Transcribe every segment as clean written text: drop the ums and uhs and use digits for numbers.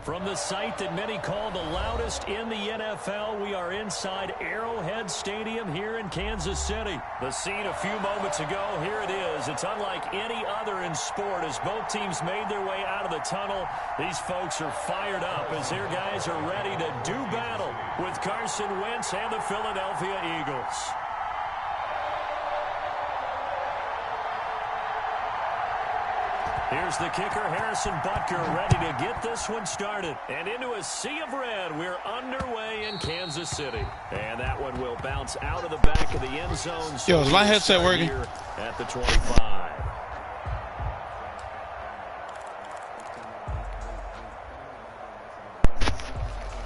From the site that many call the loudest in the NFL, we are inside Arrowhead Stadium here in Kansas City. The scene a few moments ago, here it is. It's unlike any other in sport as both teams made their way out of the tunnel. These folks are fired up as their guys are ready to do battle with Carson Wentz and the Philadelphia Eagles. Here's the kicker, Harrison Butker, ready to get this one started. And into a sea of red, we're underway in Kansas City. And that one will bounce out of the back of the end zone. Yo, is my headset working? At the 25.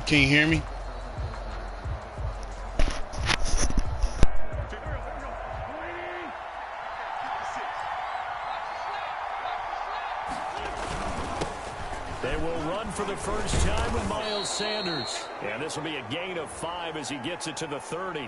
Can you hear me? For the first time with Miles Sanders. And this will be a gain of 5 as he gets it to the 30.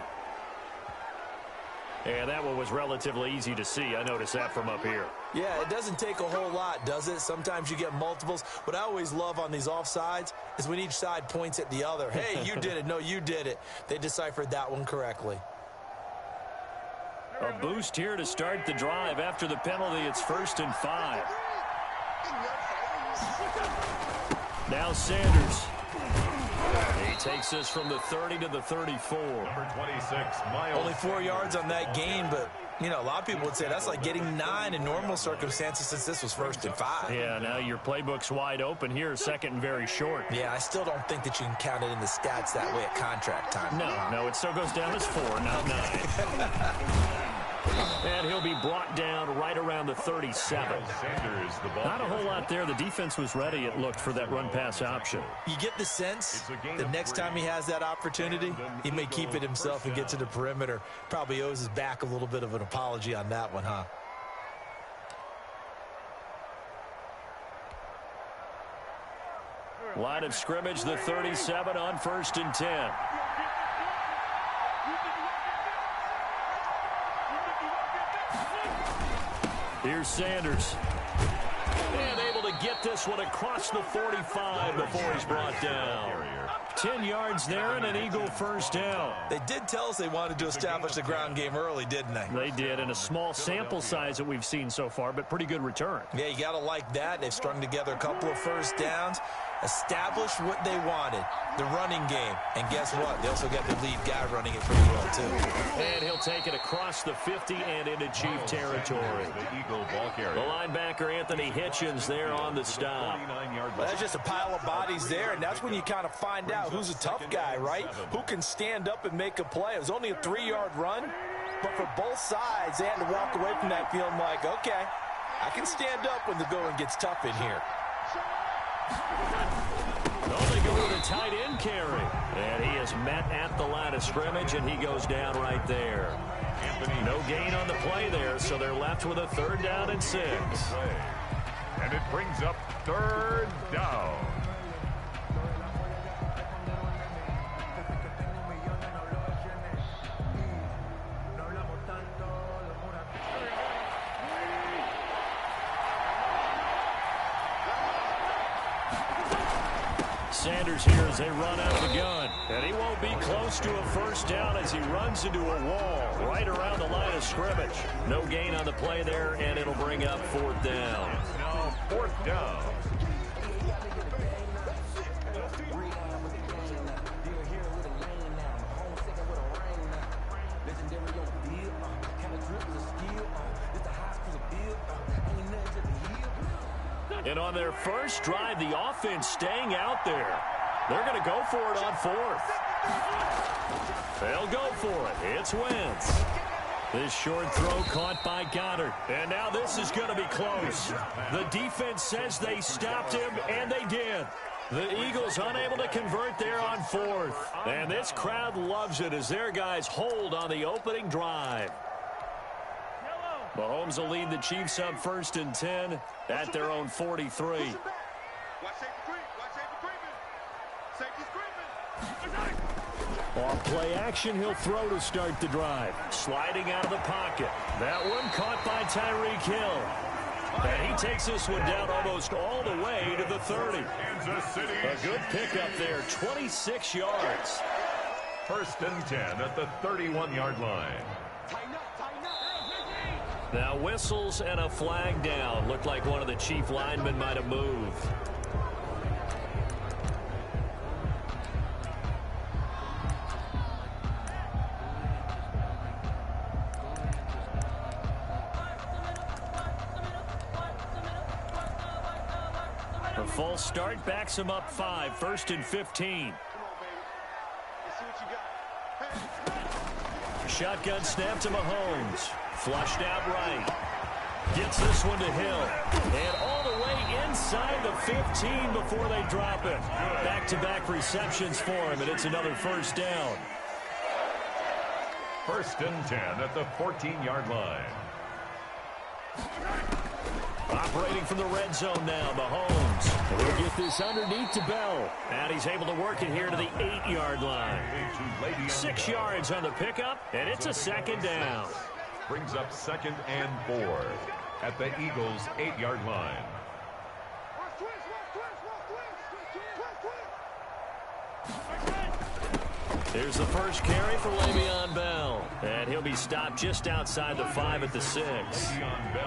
And that one was relatively easy to see. I noticed that from up here. Yeah, it doesn't take a whole lot, does it? Sometimes you get multiples. What I always love on these offsides is when each side points at the other. Hey, you did it. No, you did it. They deciphered that one correctly. A boost here to start the drive. After the penalty, it's 1st and 5. Now Sanders. He takes this from the 30 to the 34. Number 26, Miles. Only 4 yards on that gain, but, you know, a lot of people would say that's like getting 9 in normal circumstances since this was 1st and 5. Yeah, now your playbook's wide open here, 2nd and very short. Yeah, I still don't think that you can count it in the stats that way at contract time. No, it still goes down as 4, not 9. And he'll be brought down right around the 37. Not a whole lot there. The defense was ready, it looked, for that run-pass option. You get the sense the next time he has that opportunity, he may keep it himself and get to the perimeter. Probably owes his back a little bit of an apology on that one, huh? Line of scrimmage, the 37 on 1st and 10. Here's Sanders. And able to get this one across the 45 before he's brought down. 10 yards there and an Eagle first down. They did tell us they wanted to establish the ground game early, didn't they? They did, in a small sample size that we've seen so far, but pretty good return. Yeah, you got to like that. They've strung together a couple of first downs, established what they wanted, the running game. And guess what? They also got the lead guy running it pretty well, too. And he'll take it across the 50 and into Chief territory. The linebacker, Anthony Hitchens, there on the stop. Well, that's just a pile of bodies there, and that's when you kind of find out who's a tough guy, right? Who can stand up and make a play. It was only a 3-yard run, but for both sides, they had to walk away from that feeling like, okay, I can stand up when the going gets tough in here. Oh, they go with a tight end carry. And he is met at the line of scrimmage, and he goes down right there. No gain on the play there, so they're left with a 3rd down and 6. And it brings up 3rd down. Sanders here as they run out of the gun. And he won't be close to a first down as he runs into a wall right around the line of scrimmage. No gain on the play there, and it'll bring up 4th down. Now 4th down. And on their first drive, the offense staying out there. They're going to go for it on 4th. They'll go for it. It's Wentz. This short throw caught by Goddard. And now this is going to be close. The defense says they stopped him, and they did. The Eagles unable to convert there on 4th. And this crowd loves it as their guys hold on the opening drive. Mahomes will lead the Chiefs up 1st and 10 at their own 43. Off play action, he'll throw to start the drive. Sliding out of the pocket. That one caught by Tyreek Hill. And he takes this one down almost all the way to the 30. A good pickup there, 26 yards. 1st and 10 at the 31-yard line. Now whistles and a flag down. Looked like one of the chief linemen might have moved. A false start backs him up 5. 1st and 15. Shotgun snap to Mahomes. Flushed out right. Gets this one to Hill. And all the way inside the 15 before they drop it. Back-to-back receptions for him, and it's another 1st down. 1st and 10 at the 14-yard line. Operating from the red zone now, Mahomes. He'll get this underneath to Bell. And he's able to work it here to the 8-yard line. 6 yards on the pickup, and it's a 2nd down. Brings up 2nd and 4 at the Eagles' 8-yard line. Here's the first carry for Le'Veon Bell. And he'll be stopped just outside the 5 at the 6.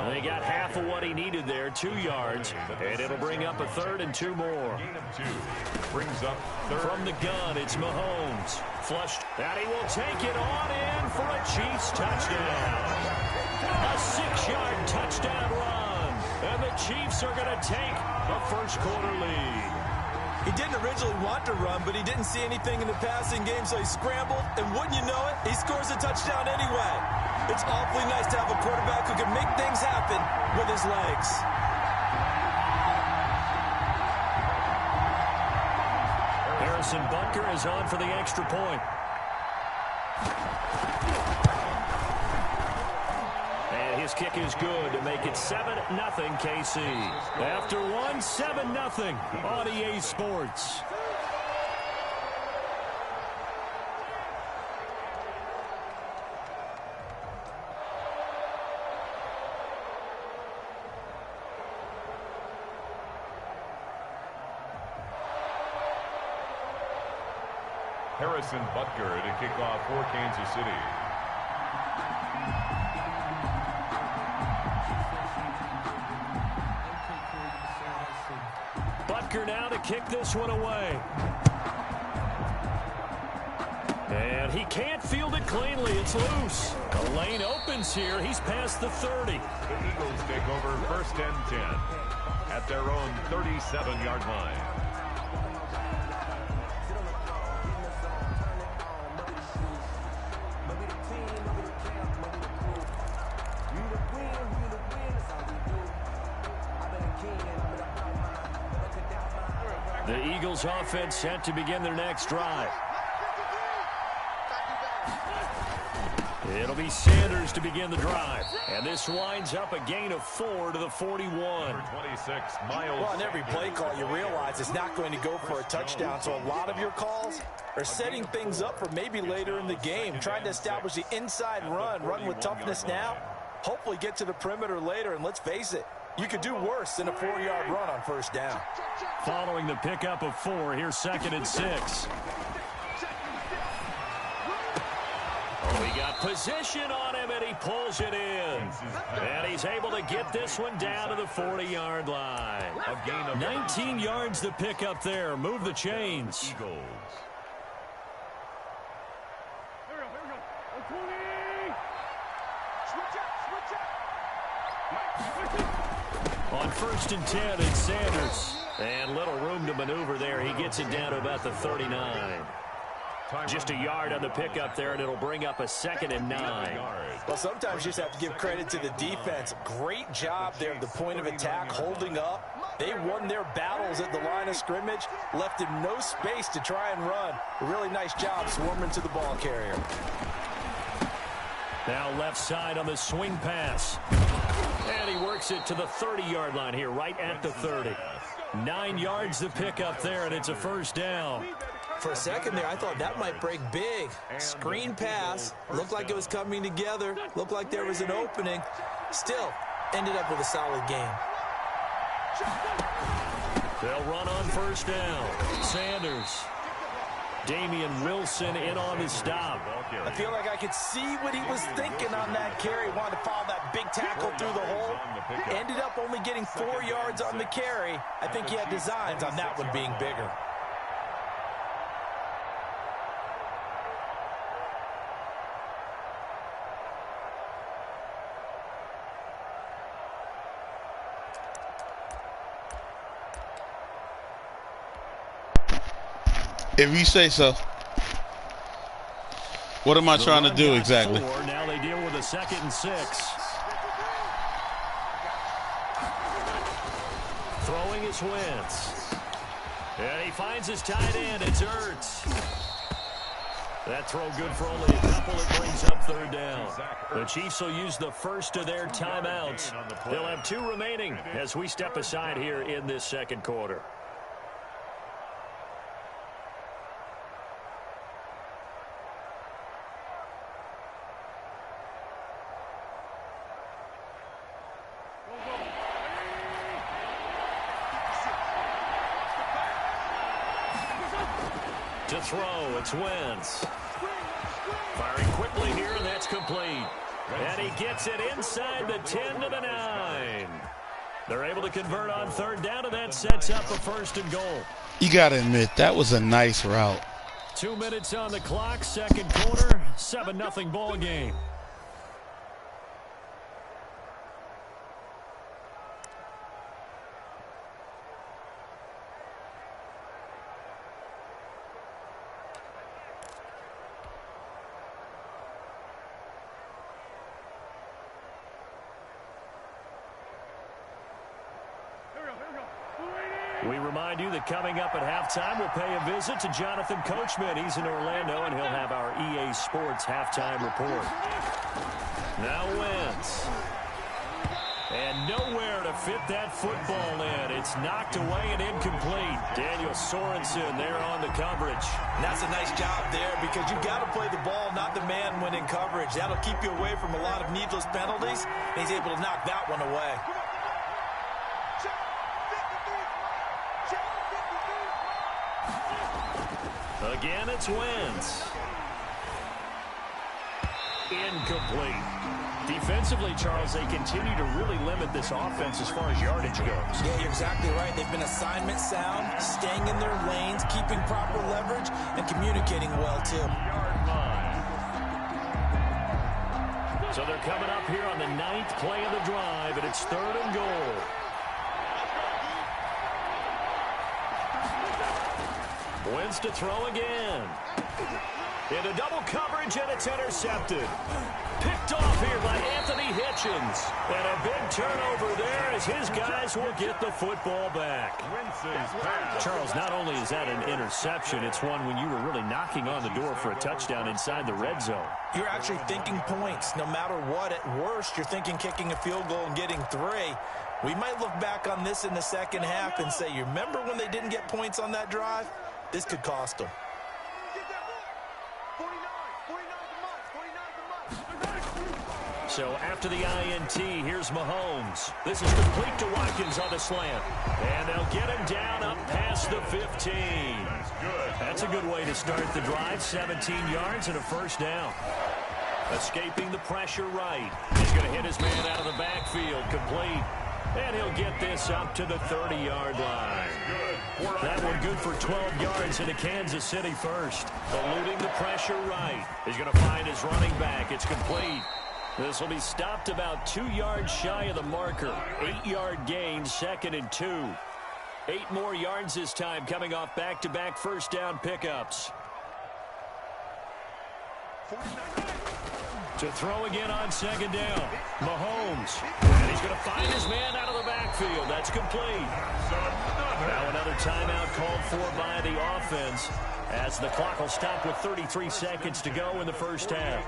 They got half of what he needed there, 2 yards. And it'll bring up a 3rd and 2 more. Gain of 2. Brings up 3rd. From the gun, it's Mahomes. Flushed. And he will take it on in for a Chiefs touchdown. A 6-yard touchdown run. And the Chiefs are going to take a first-quarter lead. He didn't originally want to run, but he didn't see anything in the passing game, so he scrambled, and wouldn't you know it, he scores a touchdown anyway. It's awfully nice to have a quarterback who can make things happen with his legs. Harrison Butker is on for the extra point. And his kick is good to make it 7-0 KC. After one, 7-0 on EA Sports. Harrison Butker to kick off for Kansas City. Butker now to kick this one away. And he can't field it cleanly. It's loose. The lane opens here. He's past the 30. The Eagles take over 1st and 10 at their own 37-yard line. The Eagles offense set to begin their next drive. It'll be Sanders to begin the drive. And this winds up a gain of 4 to the 41. 26 miles. Well, on every play call, you realize it's not going to go for a touchdown. So a lot of your calls are setting things up for maybe later in the game, trying to establish the inside run with toughness now, hopefully get to the perimeter later. And let's face it, you could do worse than a 4-yard run on 1st down. Following the pickup of 4, here's 2nd and 6. Oh, he got position on him, and he pulls it in. And he's able to get this one down to the 40-yard line. A gain of 19 yards to pick up there. Move the chains. Eagles. On 1st and 10, it's Sanders. And little room to maneuver there. He gets it down to about the 39. Just a yard on the pickup there, and it'll bring up a 2nd and 9. Well, sometimes you just have to give credit to the defense. Great job there at the point of attack, holding up. They won their battles at the line of scrimmage, left him no space to try and run. A really nice job swarming to the ball carrier. Now left side on the swing pass. And he works it to the 30-yard line here, right at the 30. 9 yards to pick up there, and it's a 1st down. For a second there, I thought that might break big. Screen pass. Looked like it was coming together. Looked like there was an opening. Still, ended up with a solid game. They'll run on first down. Sanders. Damian Wilson in on the stop. I feel like I could see what he was thinking on that carry. Wanted to follow that big tackle through the hole. Ended up only getting 4 yards on the carry. I think he had designs on that one being bigger. If you say so. What am I trying to do exactly? Now they deal with a 2nd and 6. Throwing is Wentz. And he finds his tight end. It's Ertz. That throw good for only a couple. It brings up 3rd down. The Chiefs will use the first of their timeouts. They'll have 2 remaining as we step aside here in this 2nd quarter. To throw, it's Wentz. Firing quickly here, and that's complete. And he gets it inside the 10 to the 9. They're able to convert on 3rd down, and that sets up a 1st and goal. You got to admit, that was a nice route. 2 minutes on the clock, 2nd quarter, 7-0 ball game. We remind you that coming up at halftime, we'll pay a visit to Jonathan Coachman. He's in Orlando, and he'll have our EA Sports halftime report. Now Wentz. And nowhere to fit that football in. It's knocked away and incomplete. Daniel Sorensen there on the coverage. And that's a nice job there because you've got to play the ball, not the man when in coverage. That'll keep you away from a lot of needless penalties. And he's able to knock that one away. Again, it's Wentz. Incomplete. Defensively, Charles, they continue to really limit this offense as far as yardage goes. Yeah, you're exactly right. They've been assignment sound, staying in their lanes, keeping proper leverage, and communicating well, too. So they're coming up here on the 9th play of the drive, and it's 3rd and goal. Wentz to throw again. Into double coverage, and it's intercepted. Picked off here by Anthony Hitchens. And a big turnover there as his guys will get the football back. Charles, not only is that an interception, it's one when you were really knocking on the door for a touchdown inside the red zone. You're actually thinking points. No matter what, at worst, you're thinking kicking a field goal and getting 3. We might look back on this in the second half and say, you remember when they didn't get points on that drive? This could cost them. So after the INT, here's Mahomes. This is complete to Watkins on the slant. And they'll get him down up past the 15. That's a good way to start the drive. 17 yards and a 1st down. Escaping the pressure right. He's going to hit his man out of the backfield. Complete. And he'll get this up to the 30-yard line. That one good for 12 yards into Kansas City first. Eluding the pressure right. He's going to find his running back. It's complete. This will be stopped about 2 yards shy of the marker. 8-yard gain, 2nd and 2. 8 more yards this time coming off back-to-back 1st down pickups. To throw again on 2nd down. Mahomes. And he's going to find his man out of the backfield. That's complete. Now another timeout called for by the offense as the clock will stop with 33 seconds to go in the 1st half.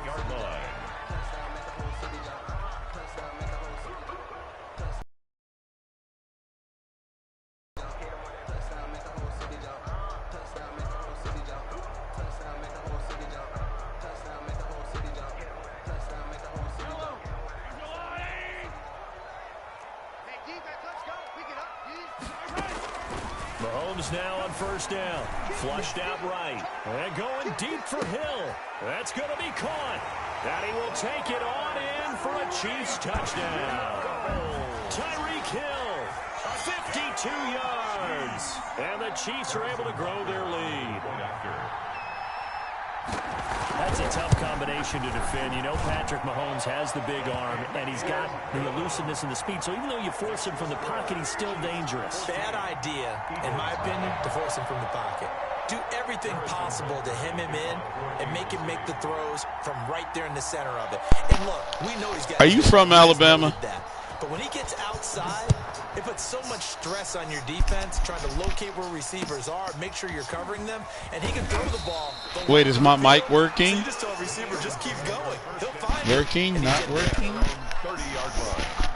Mahomes now on first down. Flushed out right. And going deep for Hill. That's going to be caught. And he will take it on in for a Chiefs touchdown. Tyreek Hill, 52 yards. And the Chiefs are able to grow their lead. That's a tough combination to defend. You know Patrick Mahomes has the big arm, and he's got the elusiveness and the speed. So even though you force him from the pocket, he's still dangerous. Bad idea, in my opinion, to force him from the pocket. Do everything possible to hem him in and make him make the throws from right there in the center of it. And look, we know he's got... Are you from Alabama? But when he gets outside, it puts so much stress on your defense, trying to locate where receivers are, make sure you're covering them, and he can throw the ball. Wait, is my mic working? So you just tell a receiver, just keep going. He'll find working, not working? 30-yard line.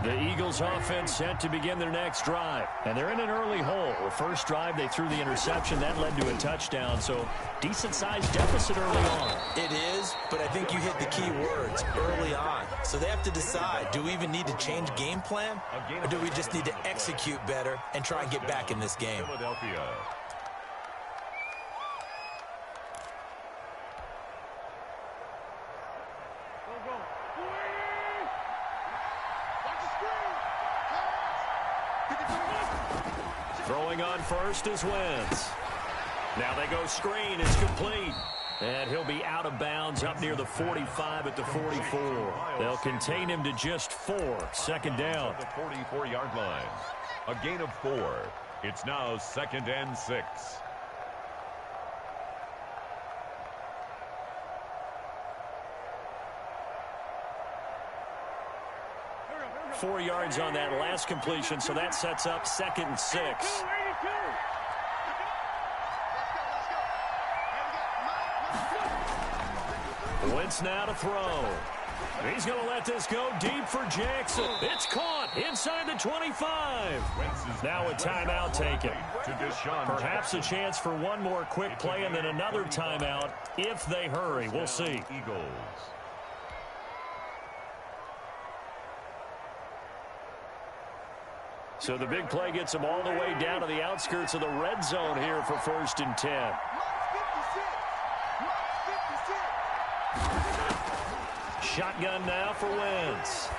The Eagles offense set to begin their next drive. And they're in an early hole. The first drive, they threw the interception. That led to a touchdown. So decent-sized deficit early on. It is, but I think you hit the key words, early on. So they have to decide, do we even need to change game plan? Or do we just need to execute better and try and get back in this game? Philadelphia. Throwing on first is Wentz. Now they go screen. It's complete. And he'll be out of bounds up near the 45 at the 44. They'll contain him to just 4. Second down. The 44-yard line. A gain of 4. It's now 2nd and 6. Four yards on that last completion, so that sets up 2nd and 6. Wentz now to throw. He's going to let this go deep for Jackson. It's caught inside the 25. Now a timeout taken. Perhaps a chance for one more quick play and then another timeout if they hurry. We'll see. Eagles. So the big play gets them all the way down to the outskirts of the red zone here for 1st and 10. Shotgun now for Wentz.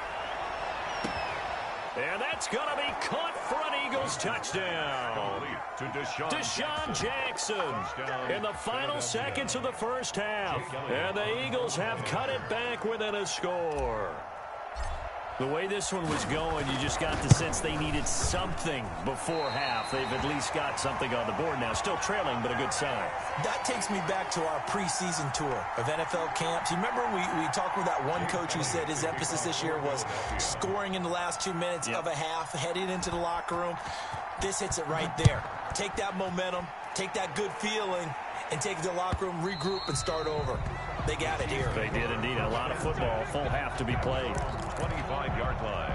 And that's going to be caught for an Eagles touchdown. To Deshaun Jackson in the final seconds of the first half. And the Eagles have cut it back within a score. The way this one was going, you just got the sense they needed something before half. They've at least got something on the board now. Still trailing, but a good sign. That takes me back to our preseason tour of NFL camps. You remember we talked with that one coach who said his emphasis this year was scoring in the last 2 minutes of a half, heading into the locker room. This hits it right there. Take that momentum, take that good feeling, and take it to the locker room, regroup, and start over. They got it here. They did indeed. A lot of football, full half to be played. 25-yard line.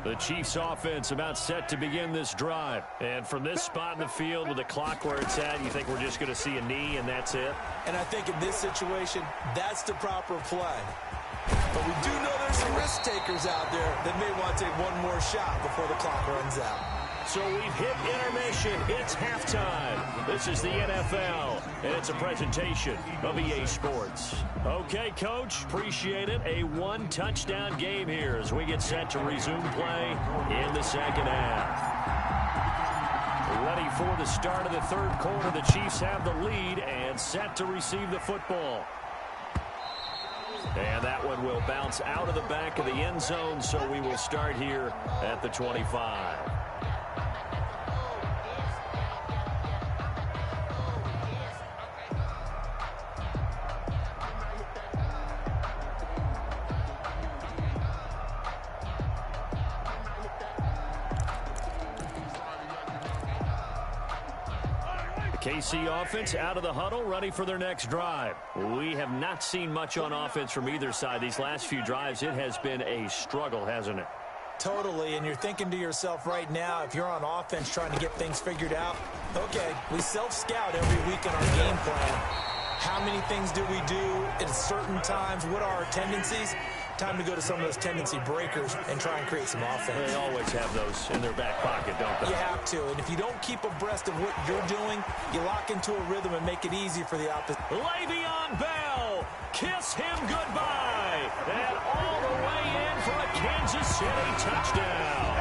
The Chiefs offense about set to begin this drive. And from this spot in the field with the clock where it's at, you think we're just going to see a knee and that's it? And I think in this situation, that's the proper play. But we do know there's some risk takers out there that may want to take one more shot before the clock runs out. So we've hit intermission. It's halftime. This is the NFL, and it's a presentation of EA Sports. Okay, Coach, appreciate it. A one-touchdown game here as we get set to resume play in the second half. Ready for the start of the third quarter. The Chiefs have the lead and set to receive the football. And that one will bounce out of the back of the end zone, so we will start here at the 25. KC offense out of the huddle, ready for their next drive. We have not seen much on offense from either side. These last few drives, it has been a struggle, hasn't it? Totally, and you're thinking to yourself right now, if you're on offense trying to get things figured out, okay, we self-scout every week in our game plan. How many things do we do at certain times? What are our tendencies? Time to go to some of those tendency breakers and try and create some offense. They always have those in their back pocket, don't they? You have to, and if you don't keep abreast of what you're doing, you lock into a rhythm and make it easy for the opposite. Le'Veon Bell, kiss him goodbye, and all the way in for a Kansas City touchdown.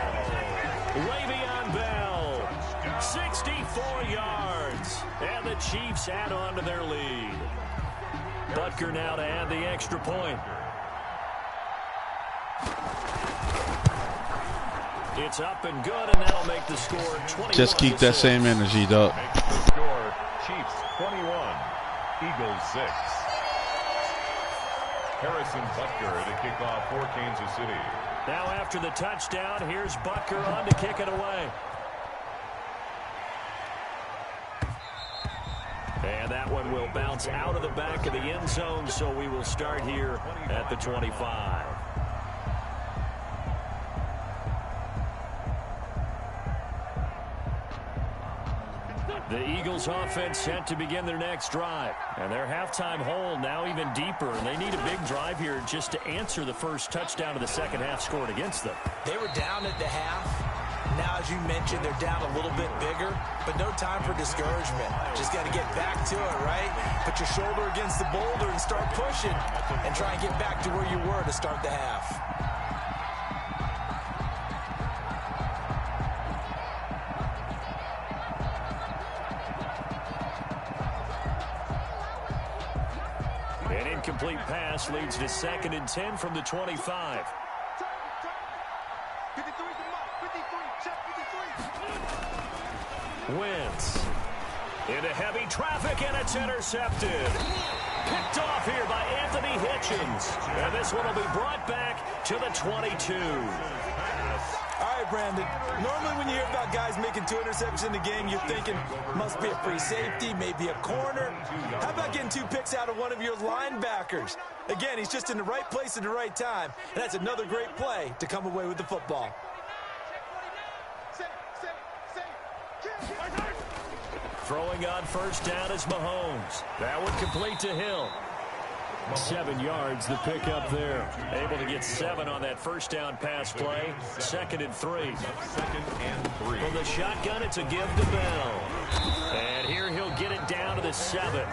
Le'Veon Bell, 64 yards, and the Chiefs add on to their lead. Butker now to add the extra point. It's up and good, and that'll make the score 21. Just keep that same energy, though. Makes the score Chiefs 21, Eagles 6. Harrison Butker to kick off for Kansas City. Now after the touchdown, here's Butker on to kick it away. And that one will bounce out of the back of the end zone, so we will start here at the 25. The Eagles offense set to begin their next drive. And their halftime hole now even deeper. And they need a big drive here just to answer the first touchdown of the second half scored against them. They were down at the half. Now, as you mentioned, they're down a little bit bigger, but no time for discouragement. Just got to get back to it, right? Put your shoulder against the boulder and start pushing and try and get back to where you were to start the half. An incomplete pass leads to 2nd and 10 from the 25. Wentz into heavy traffic, and it's intercepted. Picked off here by Anthony Hitchens. And this one will be brought back to the 22. All right, Brandon. Normally when you hear about guys making 2 interceptions in the game, you're thinking must be a free safety, maybe a corner. How about getting 2 picks out of one of your linebackers? Again, he's just in the right place at the right time, and that's another great play to come away with the football. Throwing on first down is Mahomes. That one complete to Hill. 7 yards, the pickup there. Able to get 7 on that first down pass play. 2nd and 3. 2nd and 3. From the shotgun, it's a give to Bell. And here he'll get it down to the 7.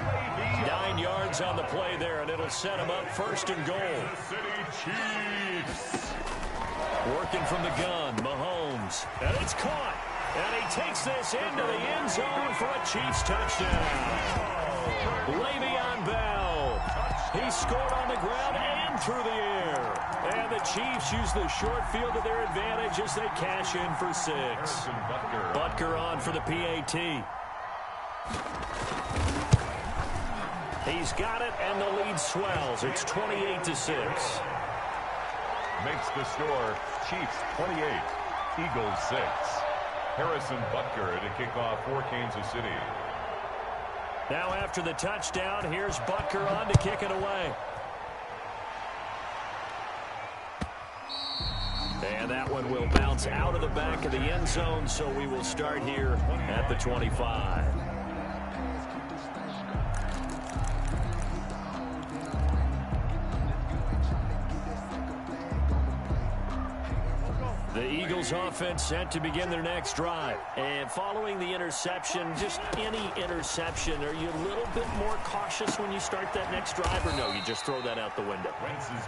9 yards on the play there, and it'll set him up 1st and goal. City Chiefs. Working from the gun, Mahomes. And it's caught. And he takes this into the end zone for a Chiefs touchdown. Le'Veon Bell. He scored on the ground and through the air. And the Chiefs use the short field to their advantage as they cash in for 6. Butker on for the PAT. He's got it, and the lead swells. It's 28-6. Makes the score Chiefs 28, Eagles 6. Harrison Butker to kick off for Kansas City. Now after the touchdown, here's Butker on to kick it away. And that one will bounce out of the back of the end zone, so we will start here at the 25. The Eagles offense set to begin their next drive. And following the interception, just any interception, are you a little bit more cautious when you start that next drive, or no, you just throw that out the window?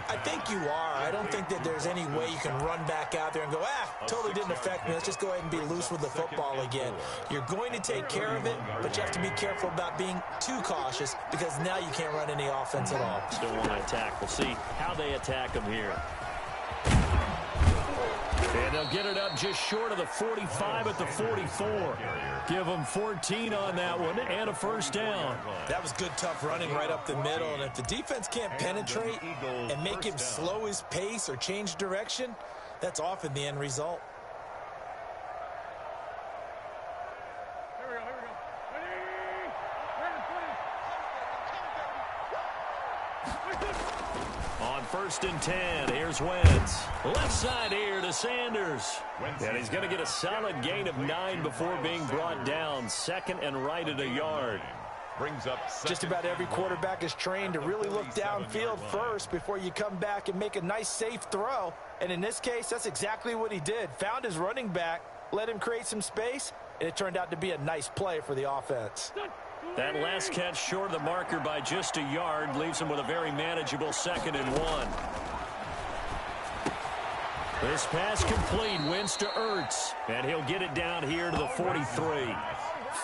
I think you are. I don't think that there's any way you can run back out there and go, totally didn't affect me. Let's just go ahead and be loose with the football again. You're going to take care of it, but you have to be careful about being too cautious because now you can't run any offense at all. Still want to attack. We'll see how they attack them here. And they'll get it up just short of the 45 at the 44. Give them 14 on that one and a first down. That was good, tough running right up the middle. And if the defense can't penetrate and make him slow his pace or change direction, that's often the end result. On 1st and 10, here's Wentz. Left side here to Sanders. And he's going to get a solid gain of 9 before being brought down. 2nd and right at a yard. Brings up just about every quarterback is trained to really look downfield first before you come back and make a nice safe throw. And in this case, that's exactly what he did. Found his running back, let him create some space, and it turned out to be a nice play for the offense. That last catch short of the marker by just a yard leaves him with a very manageable 2nd and 1. This pass complete, Wentz to Ertz, and he'll get it down here to the 43.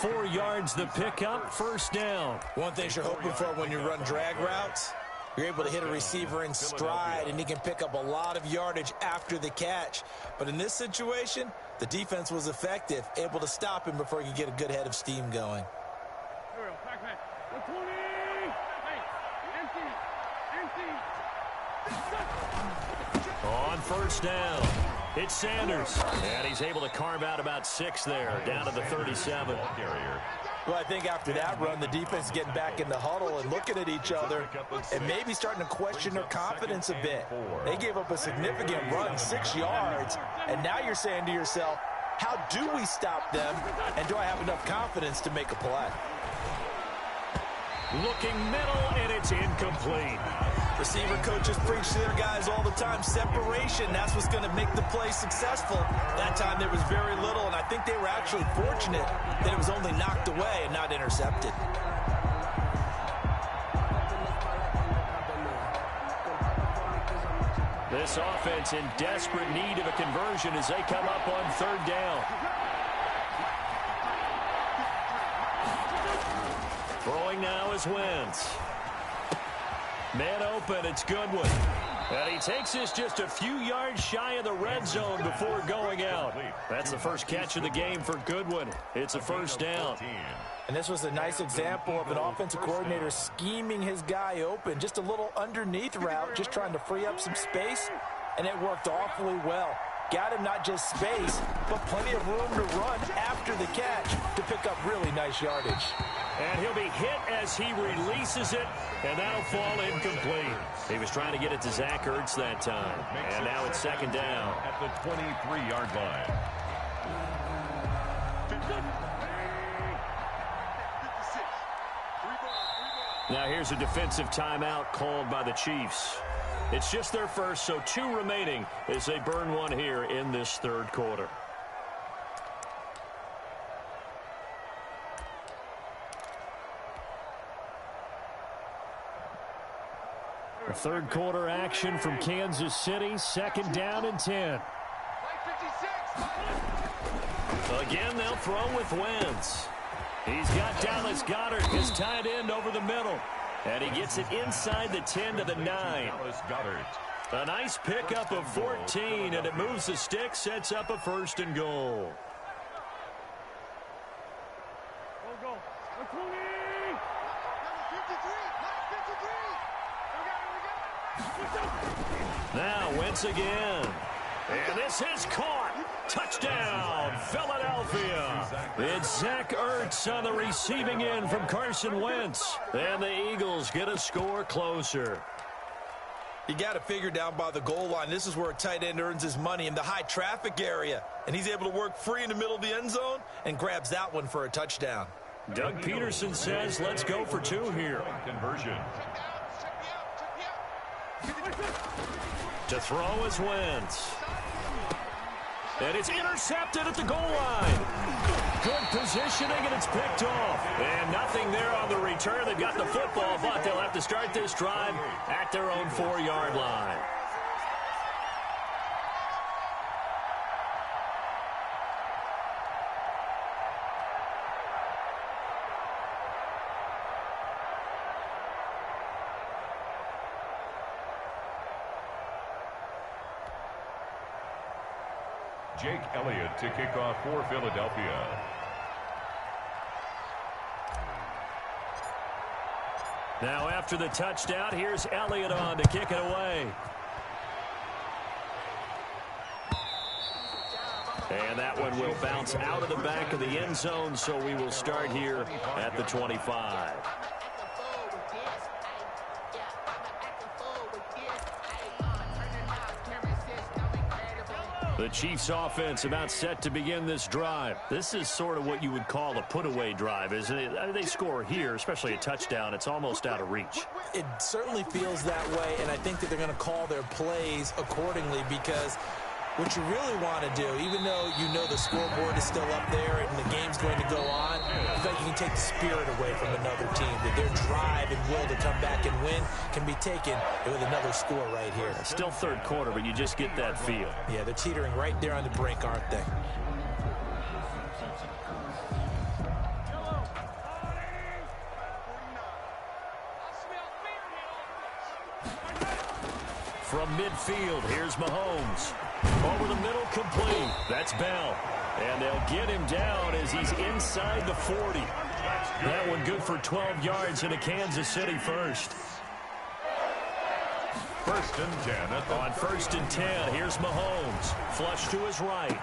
4 yards the pickup, 1st down. One thing you're hoping for when you run drag routes, you're able to hit a receiver in stride, and he can pick up a lot of yardage after the catch. But in this situation, the defense was effective, able to stop him before he could get a good head of steam going. On 1st down, it's Sanders, and he's able to carve out about 6 there, down to the 37. Well, I think after that run, the defense is getting back in the huddle and looking at each other and maybe starting to question their confidence a bit. They gave up a significant run, 6 yards, and now you're saying to yourself, how do we stop them, and do I have enough confidence to make a play? Looking middle, and it's incomplete. Receiver coaches preach to their guys all the time. Separation, that's what's going to make the play successful. That time there was very little, and I think they were actually fortunate that it was only knocked away and not intercepted. This offense in desperate need of a conversion as they come up on 3rd down. Throwing now is Wentz. Man open, it's Goodwin. And he takes this just a few yards shy of the red zone before going out. That's the first catch of the game for Goodwin. It's a 1st down. And this was a nice example of an offensive coordinator scheming his guy open. Just a little underneath route, just trying to free up some space, and it worked awfully well. Got him not just space, but plenty of room to run after the catch to pick up really nice yardage. And he'll be hit as he releases it, and that'll fall incomplete. He was trying to get it to Zach Ertz that time. And now it's 2nd down. At the 23-yard line. Now here's a defensive timeout called by the Chiefs. It's just their first, so 2 remaining as they burn one here in this 3rd quarter. The 3rd quarter action from Kansas City, 2nd down and 10. Again, they'll throw with Wentz. He's got Dallas Goedert, his tight end, over the middle. And he gets it inside the 10 to the 9. Dallas Goedert. A nice pickup of 14, and it moves the stick, sets up a 1st and goal. Now Wentz again. And this is caught. Touchdown, Philadelphia. It's Zach Ertz on the receiving end from Carson Wentz. And the Eagles get a score closer. You got to figure down by the goal line. This is where a tight end earns his money, in the high traffic area. And he's able to work free in the middle of the end zone and grabs that one for a touchdown. Doug Peterson says, let's go for 2 here. Conversion. To throw is Wentz. And it's intercepted at the goal line. Good positioning, and it's picked off. And nothing there on the return. They've got the football, but they'll have to start this drive at their own 4-yard line. Jake Elliott to kick off for Philadelphia. Now after the touchdown, here's Elliott on to kick it away. And that one will bounce out of the back of the end zone, so we will start here at the 25. The Chiefs offense about set to begin this drive. This is sort of what you would call a put-away drive, isn't it? They score here, especially a touchdown. It's almost out of reach. It certainly feels that way, and I think that they're going to call their plays accordingly because what you really want to do, even though you know the scoreboard is still up there and the game's going to go on, I feel like you can take the spirit away from another team, that their drive and will to come back and win can be taken with another score right here. Still third quarter, but you just get that feel. Yeah, they're teetering right there on the brink, aren't they? From midfield, here's Mahomes. Over the middle, complete. That's Bell. And they'll get him down as he's inside the 40. That one good for 12 yards into Kansas City first. First and 10. On first and 10, here's Mahomes. Flush to his right.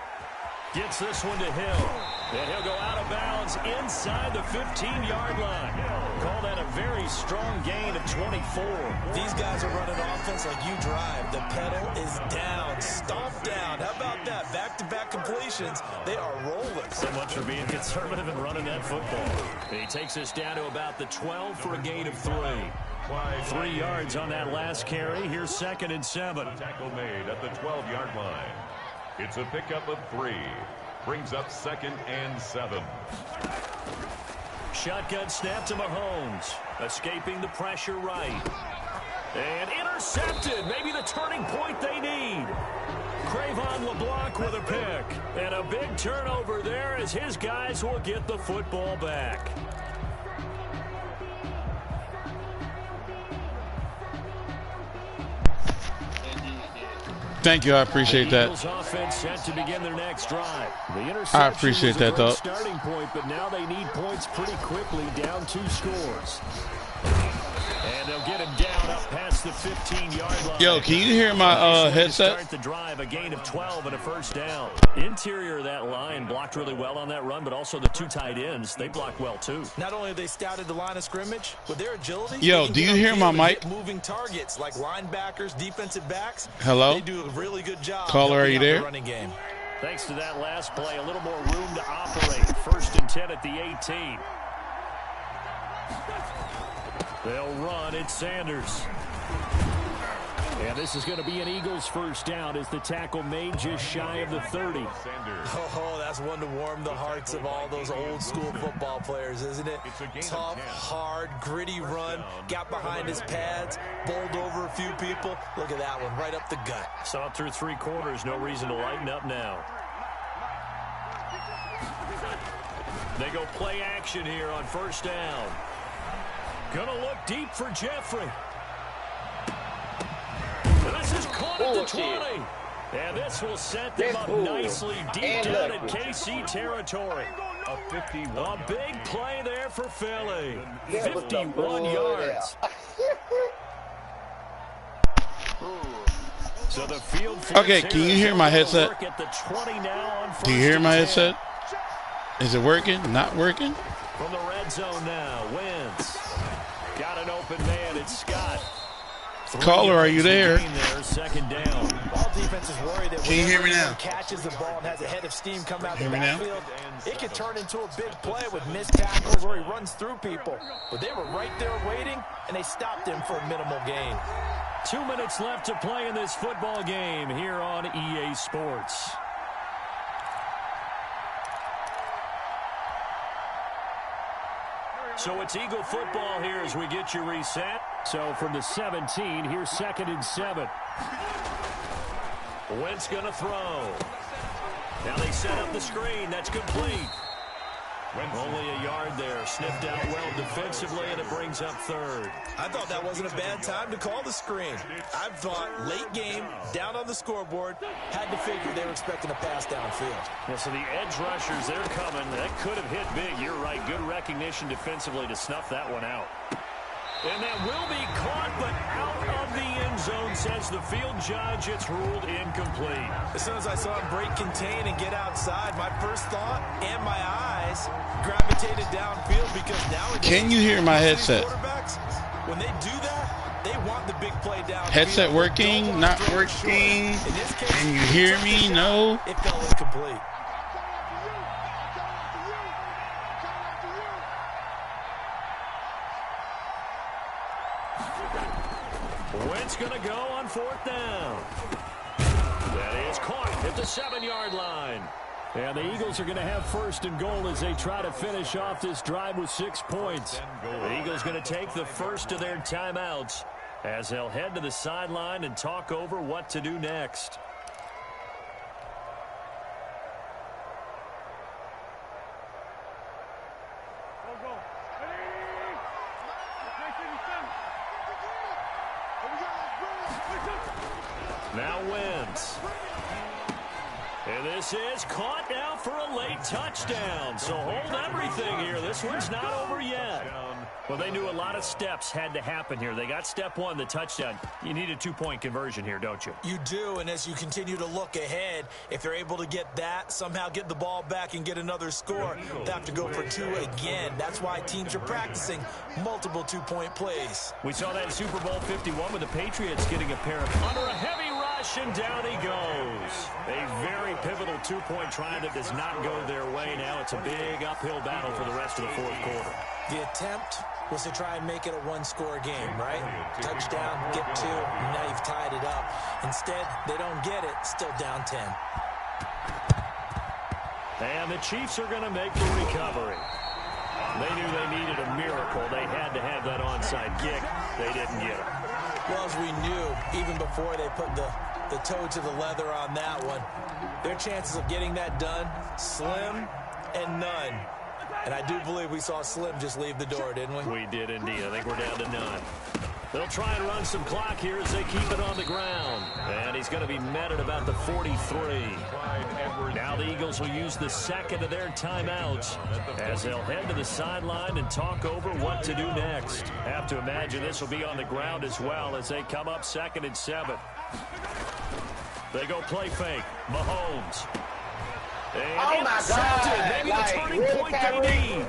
Gets this one to Hill. And he'll go out of bounds inside the 15-yard line. Call that a very strong gain of 24. These guys are running offense like you drive. The pedal is down, stomped down. How about that? Back-to-back completions. They are rolling. So much for being conservative and running that football. And he takes us down to about the 12 for a gain of 3. 3 yards on that last carry. Here's second and 7. Tackle made at the 12-yard line. It's a pickup of 3. Brings up second and 7. Shotgun snap to Mahomes. Escaping the pressure right. And intercepted. Maybe the turning point they need. Cravon LeBlanc with a pick. And a big turnover there as his guys will get the football back. Thank you. I appreciate that. Offense set to begin their next drive. I appreciate that, though. Starting point, but now they need points pretty quickly, down 2 scores. And they'll get him down up past the 15-yard line. Yo, can you hear my headset? Start the drive, a gain of 12 and a first down. Interior of that line blocked really well on that run, but also the 2 tight ends, they blocked well too. Not only have they scouted the line of scrimmage, with their agility. Yo, do you hear my mic? Moving targets like linebackers, defensive backs. Hello? They do a really good job. Caller, are you there? Running game. Thanks to that last play, a little more room to operate. First and 10 at the 18. They'll run. It's Sanders. And this is going to be an Eagles first down as the tackle made just shy of the 30. Oh, that's one to warm the hearts of all those old school football players, isn't it? Tough, hard, gritty run. Got behind his pads, bowled over a few people. Look at that one, right up the gut. Saw it through 3 quarters. No reason to lighten up now. They go play action here on first down. Gonna look deep for Jeffrey. And this is caught at the 20. And this will set them up nicely deep down in KC territory. A 51. A big play there for Philly. 51 yards. So the field. Okay, can you hear my headset? Do you hear my headset? Is it working? Not working? From the red zone now, Wentz. Got an open man, it's Scott. Caller, are you there? Second down. Ball defense is worried that can you hear me now? Catches the ball and has a head of steam come out the backfield. It could turn into a big play with missed tackles or he runs through people. But they were right there waiting, and they stopped him for a minimal gain. 2 minutes left to play in this football game here on EA Sports. So it's Eagle football here as we get you reset. So from the 17, here's second and 7. Wentz going to throw. Now they set up the screen. That's complete. Only a yard there. Sniffed out well defensively, and it brings up third. I thought that wasn't a bad time to call the screen. I thought late game, down on the scoreboard, had to figure they were expecting a pass downfield. Yeah, so the edge rushers, they're coming. That could have hit big. You're right. Good recognition defensively to snuff that one out. And that will be caught, but out of the end zone, says the field judge. It's ruled incomplete. As soon as I saw him break contain and get outside, my first thought and my eyes gravitated downfield because now... Can you hear my headset? When they do that, They want the big play down. Headset working, not working. Can you hear me? No. It felt incomplete. Wentz going to go on 4th down. That is caught at the 7-yard line. And the Eagles are going to have 1st and goal as they try to finish off this drive with 6 points. The Eagles going to take the first of their timeouts as they'll head to the sideline and talk over what to do next. Now Wentz. And this is caught now for a late touchdown. So hold everything here. This one's not over yet. Well, they knew a lot of steps had to happen here. They got step 1, the touchdown. You need a 2-point conversion here, don't you? You do, and as you continue to look ahead, if they're able to get that, somehow get the ball back and get another score, they have to go for 2 again. That's why teams are practicing multiple 2-point plays. We saw that in Super Bowl 51 with the Patriots getting a pair of under a heavy rush, and down he goes. A very pivotal 2-point try that does not go their way. Now it's a big uphill battle for the rest of the 4th quarter. The attempt was to try and make it a 1-score game, right? Touchdown, get 2, now you've tied it up. Instead, they don't get it, still down 10. And the Chiefs are going to make the recovery. They knew they needed a miracle. They had to have that onside kick. They didn't get it. Well, as we knew, even before they put the toe to the leather on that one, their chances of getting that done, slim and none. And I do believe we saw Slim just leave the door, didn't we? We did indeed. I think we're down to none. They'll try and run some clock here as they keep it on the ground. And he's going to be met at about the 43. Now the Eagles will use the second of their timeouts as they'll head to the sideline and talk over what to do next. Have to imagine this will be on the ground as well as they come up 2nd and 7. They go play fake. Mahomes. And oh my God! Maybe the turning point they need.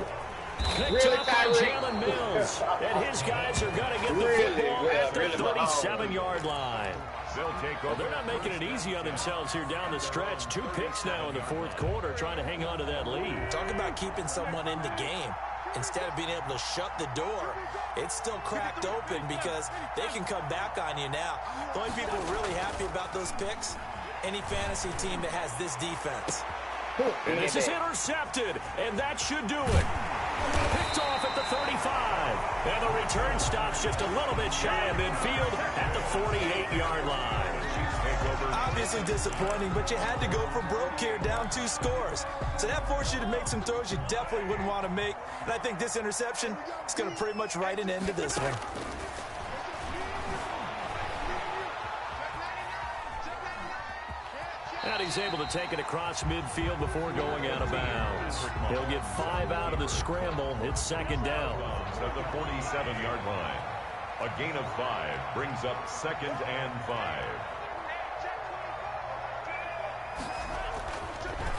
Picked up by Jalen Mills. And his guys are going to get the football at the 37-yard line. Well, they're not making it easy on themselves here down the stretch. 2 picks now in the 4th quarter trying to hang on to that lead. Talk about keeping someone in the game. Instead of being able to shut the door, it's still cracked open because they can come back on you now. The only people really happy about those picks, any fantasy team that has this defense. And this is intercepted, and that should do it. Picked off at the 35. And the return stops just a little bit shy of midfield at the 48-yard line. Obviously disappointing, but you had to go for broke here, down 2 scores. So that forced you to make some throws you definitely wouldn't want to make. And I think this interception is going to pretty much write an end to this one. And he's able to take it across midfield before going out of bounds. He'll get 5 out of the scramble. It's 2nd down. At the 47-yard line. A gain of 5 brings up 2nd and 5.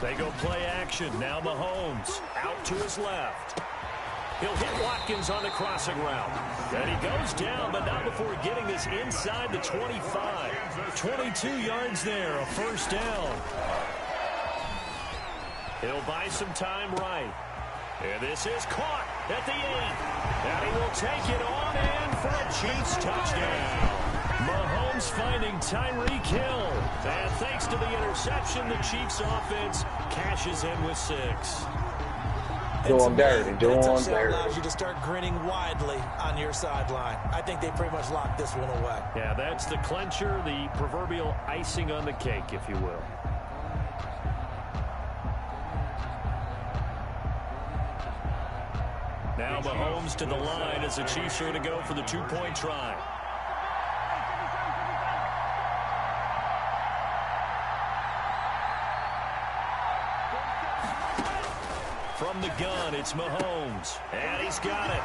They go play action. Now Mahomes out to his left. He'll hit Watkins on the crossing route. And he goes down, but not before getting this inside the 25. 22 yards there, a 1st down. He'll buy some time right. And this is caught at the 8. And he will take it on in for a Chiefs touchdown. Mahomes finding Tyreek Hill. And thanks to the interception, the Chiefs offense cashes in with 6. Doing dirty, doing dirty. Allows you to start grinning widely on your sideline. I think they pretty much locked this one away. Yeah, that's the clincher, the proverbial icing on the cake, if you will. Now Mahomes to the line as the Chiefs are going to go for the 2-point try. From the gun, it's Mahomes. And he's got it.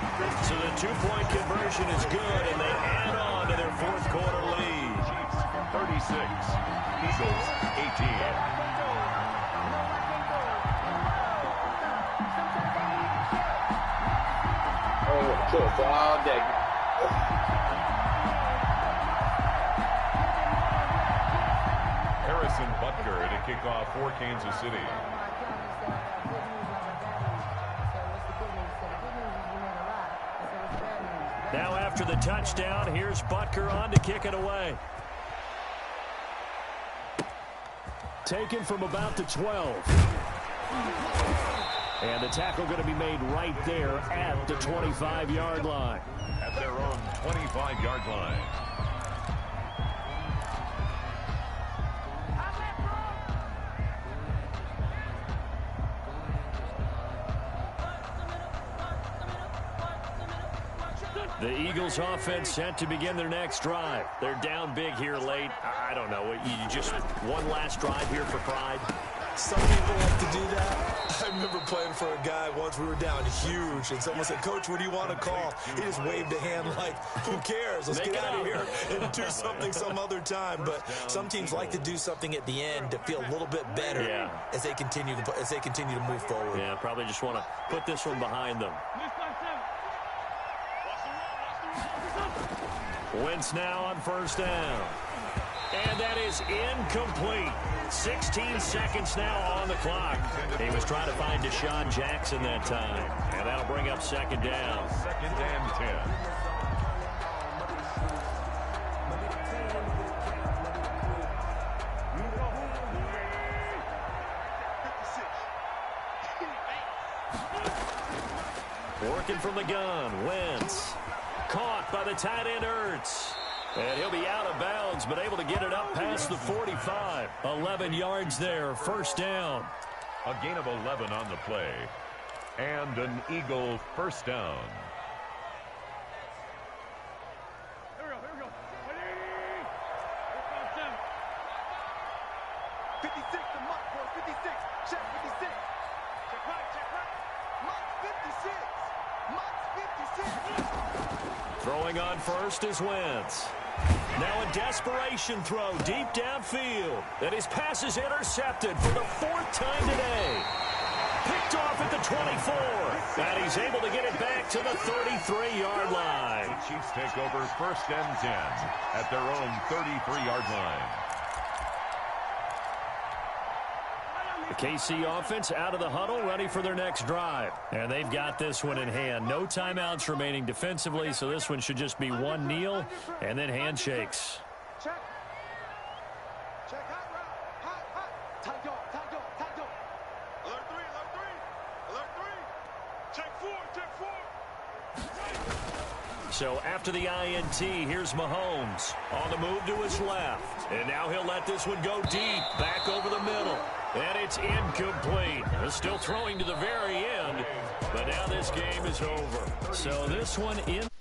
So the 2-point conversion is good, and they add on to their 4th quarter lead. Chiefs 36, Eagles 18. Oh, kids all day. Harrison Butker to kick off for Kansas City. Now after the touchdown, here's Butker on to kick it away. Taken from about the 12. And the tackle going to be made right there at the 25-yard line. At their own 25-yard line. The Eagles offense set to begin their next drive. They're down big here late. I don't know. You just one last drive here for pride. Some people like to do that. I remember playing for a guy once. We were down huge, and someone said, "Coach, what do you want to call?" He just waved a hand like, "Who cares? Let's get out of here and do something some other time." But some teams like to do something at the end to feel a little bit better as they continue to move forward. Yeah, probably just want to put this one behind them. Wentz now on first down. And that is incomplete. 16 seconds now on the clock. He was trying to find Deshaun Jackson that time. And that'll bring up second down. Second and 10. Working from the gun, Wentz. Caught by the tight end, Ertz. And he'll be out of bounds, but able to get it up past the 45. 11 yards there, first down. A gain of 11 on the play. And an Eagle first down. Here we go. 56 to Mike, boys. 56. Check 56. Check right. Mike's 56. Throwing on first is Wentz. Now a desperation throw deep downfield. And his pass is intercepted for the fourth time today. Picked off at the 24. And he's able to get it back to the 33-yard line. The Chiefs take over first and 10 at their own 33-yard line. The KC offense out of the huddle, ready for their next drive. And they've got this one in hand. No timeouts remaining defensively, so this one should just be one kneel and then handshakes. Check. Hot. Tight go. Alert 3. Check 4. So after the INT, here's Mahomes on the move to his left. And now he'll let this one go deep, back over the middle. And it's incomplete. They're still throwing to the very end, but now this game is over. So this one in.